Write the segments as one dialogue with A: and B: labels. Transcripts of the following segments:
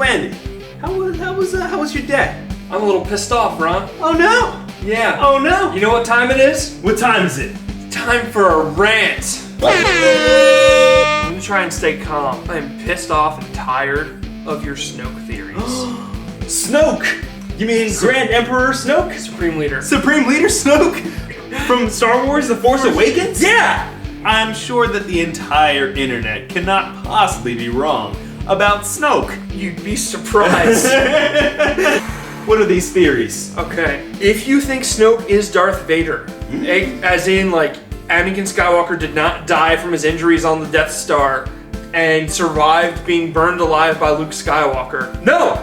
A: So Andy, how was your day?
B: I'm a little pissed off, Ron.
A: Oh no!
B: Yeah.
A: Oh no!
B: You know what time it is?
A: What time is it?
B: Time for a rant. I'm gonna try and stay calm. I'm pissed off and tired of your Snoke theories.
A: Snoke! You mean Grand Emperor Snoke?
B: Supreme Leader.
A: Supreme Leader Snoke? From Star Wars The Force Awakens?
B: Yeah!
A: I'm sure that the entire internet cannot possibly be wrong about Snoke.
B: You'd be surprised.
A: What are these theories?
B: Okay. If you think Snoke is Darth Vader, as in like Anakin Skywalker did not die from his injuries on the Death Star and survived being burned alive by Luke Skywalker. No.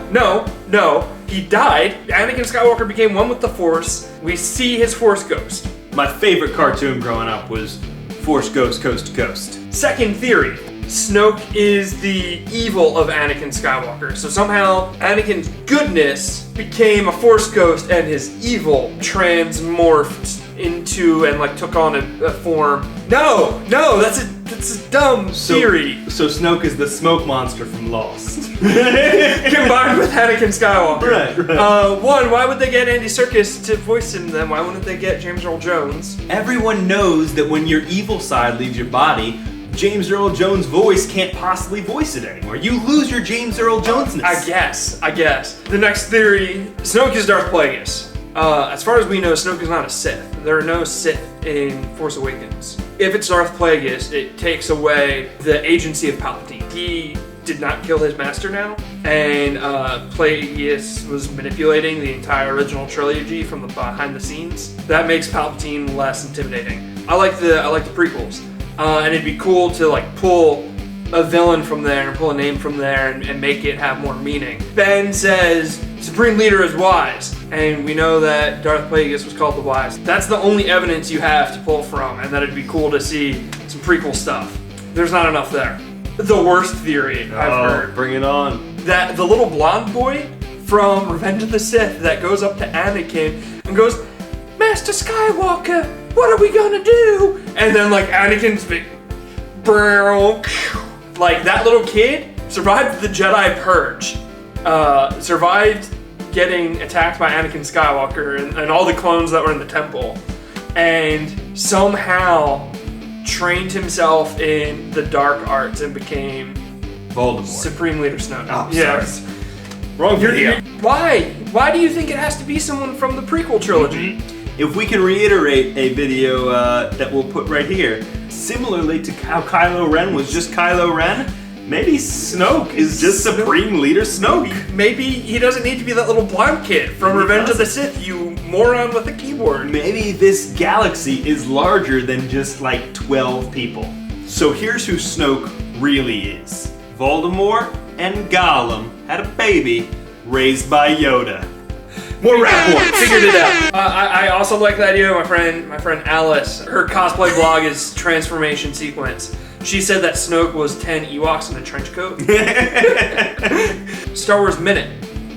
B: He died. Anakin Skywalker became one with the Force. We see his Force ghost.
A: My favorite cartoon growing up was Force Ghost Coast to Coast.
B: Second theory. Snoke is the evil of Anakin Skywalker. So somehow Anakin's goodness became a Force ghost and his evil transmorphed into and like took on a form. No, that's a dumb theory.
A: So Snoke is the smoke monster from Lost.
B: Combined with Anakin Skywalker.
A: Right.
B: One, why would they get Andy Serkis to voice him then? Why wouldn't they get James Earl Jones?
A: Everyone knows that when your evil side leaves your body, James Earl Jones' voice can't possibly voice it anymore. You lose your James Earl Jones-ness.
B: I guess. The next theory, Snoke is Darth Plagueis. As far as we know, Snoke is not a Sith. There are no Sith in Force Awakens. If it's Darth Plagueis, it takes away the agency of Palpatine. He did not kill his master now, and Plagueis was manipulating the entire original trilogy from the behind the scenes. That makes Palpatine less intimidating. I like the prequels. And it'd be cool to like pull a villain from there and pull a name from there and make it have more meaning. Ben says Supreme Leader is wise, and we know that Darth Plagueis was called the Wise. That's the only evidence you have to pull from, and that it'd be cool to see some prequel stuff. There's not enough there. The worst theory I've heard.
A: Bring it on.
B: That the little blonde boy from Revenge of the Sith that goes up to Anakin and goes, Master Skywalker, what are we gonna do? And then like Anakin's big, like that little kid survived the Jedi Purge, survived getting attacked by Anakin Skywalker and all the clones that were in the temple, and somehow trained himself in the dark arts and became
A: Voldemort.
B: Supreme Leader Snoke.
A: Oh,
B: yes.
A: sorry. Wrong video.
B: Why? Why do you think it has to be someone from the prequel trilogy?
A: If we can reiterate a video that we'll put right here, similarly to how Kylo Ren was just Kylo Ren, maybe Snoke is just Supreme Leader Snoke.
B: Maybe he doesn't need to be that little blonde kid from Revenge of the Sith, you moron with a keyboard.
A: Maybe this galaxy is larger than just like 12 people. So here's who Snoke really is. Voldemort and Gollum had a baby raised by Yoda. More rap points.
B: Figured it out. I also like the idea of my friend Alice. Her cosplay blog is Transformation Sequence. She said that Snoke was 10 Ewoks in a trench coat. Star Wars Minute.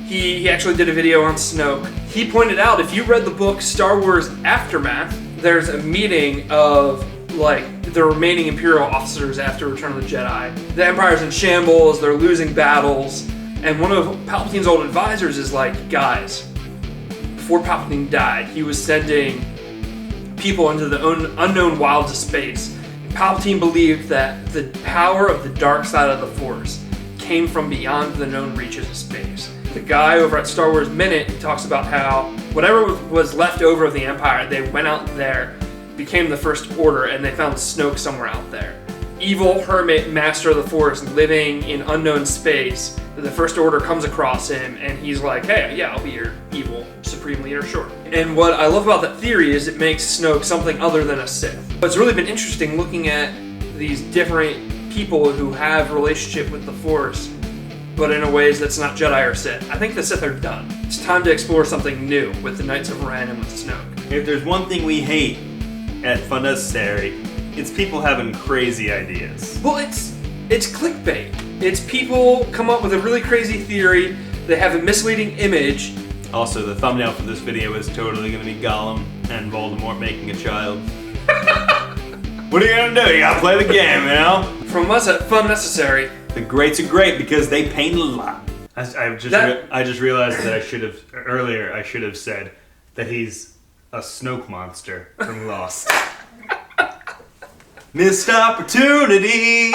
B: He actually did a video on Snoke. He pointed out, if you read the book Star Wars Aftermath, there's a meeting of like the remaining Imperial officers after Return of the Jedi. The Empire's in shambles, they're losing battles, and one of Palpatine's old advisors is like, guys, before Palpatine died, he was sending people into the unknown wilds of space. Palpatine believed that the power of the dark side of the Force came from beyond the known reaches of space. The guy over at Star Wars Minute talks about how whatever was left over of the Empire, they went out there, became the First Order, and they found Snoke somewhere out there. Evil hermit, master of the Force, living in unknown space. The First Order comes across him, and he's like, hey, yeah, I'll be your evil Supreme Leader, sure. And what I love about that theory is it makes Snoke something other than a Sith. It's really been interesting looking at these different people who have a relationship with the Force, but in a ways that's not Jedi or Sith. I think the Sith are done. It's time to explore something new with the Knights of Ren and with Snoke.
A: If there's one thing we hate at Funnecessary, it's people having crazy ideas.
B: Well, it's clickbait. It's people come up with a really crazy theory, they have a misleading image.
A: Also, the thumbnail for this video is totally going to be Gollum and Voldemort making a child. What are you going to do? You got to play the game, you know?
B: From us at Funnecessary.
A: The greats are great because they paint a lot. I just realized that I should have said that he's a Snoke monster from Lost. Missed opportunity.